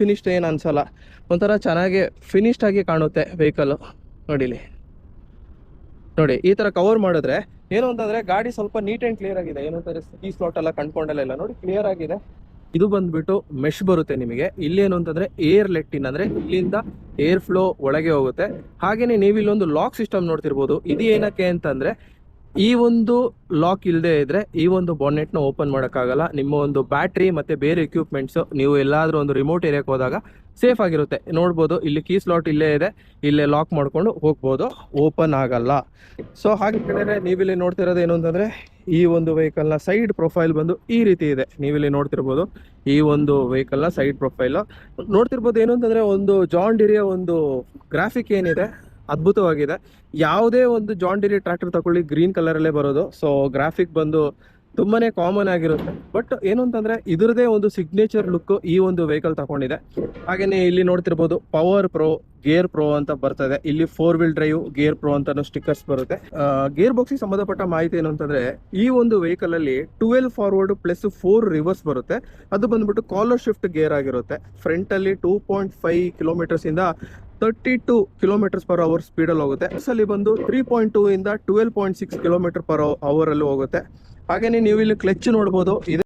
Finished ಏನು ಅನ್ಸಲ್ಲ, ಒಂಥರ ಚೆನ್ನಾಗಿ ಫಿನಿಶ್ಡ್ ಆಗಿ ಕಾಣುತ್ತೆ ವೆಹಿಕಲ್. ನೋಡಿಲಿ, ನೋಡಿ ಈ ತರ ಕವರ್ ಮಾಡಿದ್ರೆ ಏನು ಅಂತಂದ್ರೆ ಗಾಡಿ ಸ್ವಲ್ಪ ನೀಟ್ ಅಂಡ್ ಕ್ಲಿಯರ್ ಆಗಿದೆ. ಏನು ಅಂತಂದ್ರೆ ಈ ಸ್ಲಾಟ್ ಎಲ್ಲ ಕಂಡ್ಕೊಂಡಲ್ಲ, ನೋಡಿ ಕ್ಲಿಯರ್ ಆಗಿದೆ. ಇದು ಬಂದ್ಬಿಟ್ಟು ಮೆಶ್ ಬರುತ್ತೆ ನಿಮಗೆ. ಇಲ್ಲಿ ಏನು ಅಂತಂದ್ರೆ ಏರ್ ಲೆಟ್ ಇನ್, ಅಂದ್ರೆ ಇಲ್ಲಿಂದ ಏರ್ ಫ್ಲೋ ಒಳಗೆ ಹೋಗುತ್ತೆ. ಹಾಗೇನೆ ನೀವು ಇಲ್ಲೊಂದು ಲಾಕ್ ಸಿಸ್ಟಮ್ ನೋಡ್ತಿರ್ಬೋದು. ಇದು ಏನಕ್ಕೆ ಅಂತಂದ್ರೆ ಈ ಒಂದು ಲಾಕ್ ಇಲ್ಲದೆ ಇದ್ರೆ ಈ ಒಂದು ಬಾನೆಟ್ ನ ಓಪನ್ ಮಾಡೋಕ್ಕಾಗಲ್ಲ. ನಿಮ್ಮ ಒಂದು ಬ್ಯಾಟ್ರಿ ಮತ್ತೆ ಬೇರೆ ಎಕ್ವಿಪ್ಮೆಂಟ್ಸ್ ನೀವು ಎಲ್ಲಾದ್ರೂ ಒಂದು ರಿಮೋಟ್ ಏರಿಯಾಕ್ಕೆ ಹೋದಾಗ ಸೇಫ್ ಆಗಿರುತ್ತೆ. ನೋಡ್ಬೋದು ಇಲ್ಲಿ ಕೀ ಸ್ಲಾಟ್ ಇಲ್ಲೇ ಇದೆ, ಇಲ್ಲೇ ಲಾಕ್ ಮಾಡ್ಕೊಂಡು ಹೋಗ್ಬೋದು, ಓಪನ್ ಆಗಲ್ಲ. ಸೊ ಹಾಗೆ ನೀವಿಲ್ಲಿ ನೋಡ್ತಿರೋದು ಏನು ಅಂತಂದ್ರೆ ಈ ಒಂದು ವೆಹಿಕಲ್ ನ ಸೈಡ್ ಪ್ರೊಫೈಲ್ ಬಂದು ಈ ರೀತಿ ಇದೆ. ನೀವಿಲ್ಲಿ ನೋಡ್ತಿರ್ಬೋದು ಈ ಒಂದು ವೆಹಿಕಲ್ ನ ಸೈಡ್ ಪ್ರೊಫೈಲ್ ನೋಡ್ತಿರ್ಬೋದು. ಏನು ಅಂತಂದ್ರೆ ಒಂದು ಜಾನ್ ಡಿರಿಯ ಒಂದು ಗ್ರಾಫಿಕ್ ಏನಿದೆ ಅದ್ಭುತವಾಗಿದೆ. ಯಾವುದೇ ಒಂದು ಜಾನ್ ಡಿರಿ ಟ್ರ್ಯಾಕ್ಟರ್ ತಗೊಳ್ಳಿ ಗ್ರೀನ್ ಕಲರ್ ಅಲ್ಲೇ ಬರೋದು. ಸೊ ಗ್ರಾಫಿಕ್ ಬಂದು ತುಂಬಾನೇ ಕಾಮನ್ ಆಗಿರುತ್ತೆ. ಬಟ್ ಏನು ಅಂತಂದ್ರೆ ಇದರದೇ ಒಂದು ಸಿಗ್ನೇಚರ್ ಲುಕ್ ಈ ಒಂದು ವೆಹಿಕಲ್ ತಗೊಂಡಿದೆ. ಹಾಗೇನೆ ಇಲ್ಲಿ ನೋಡ್ತಿರ್ಬೋದು ಪವರ್ ಪ್ರೋ, ಗೇರ್ ಪ್ರೋ ಅಂತ ಬರ್ತದೆ. ಇಲ್ಲಿ 4 ವೀಲ್ ಡ್ರೈವ್, ಗೇರ್ ಪ್ರೋ ಅಂತ ಸ್ಟಿಕ್ಕರ್ಸ್ ಬರುತ್ತೆ. ಗೇರ್ ಬಾಕ್ಸ್ ಗೆ ಸಂಬಂಧಪಟ್ಟ ಮಾಹಿತಿ ಏನು ಅಂತಂದ್ರೆ ಈ ಒಂದು ವೆಹಿಕಲ್ ಅಲ್ಲಿ 12 ಫಾರ್ವರ್ಡ್ ಪ್ಲಸ್ 4 ರಿವರ್ಸ್ ಬರುತ್ತೆ. ಅದು ಬಂದ್ಬಿಟ್ಟು ಕಾಲರ್ ಶಿಫ್ಟ್ ಗೇರ್ ಆಗಿರುತ್ತೆ. ಫ್ರಂಟ್ ಅಲ್ಲಿ 2.5 ಕಿಲೋಮೀಟರ್ಸ್ ಇಂದ 32 ಕಿಲೋಮೀಟರ್ಸ್ ಪರ್ ಅವರ್ ಸ್ಪೀಡ್ ಅಲ್ಲಿ ಹೋಗುತ್ತೆ. ಅಲ್ಲಿ ಬಂದು 3.2 ಇಂದ 12.6 ಕಿಲೋಮೀಟರ್ ಪರ್ ಅವರ್ ಅಲ್ಲಿ ಹೋಗುತ್ತೆ. ಹಾಗೇನೆ ನೀವು ಇಲ್ಲಿ ಕ್ಲಚ್ ನೋಡ್ಬೋದು.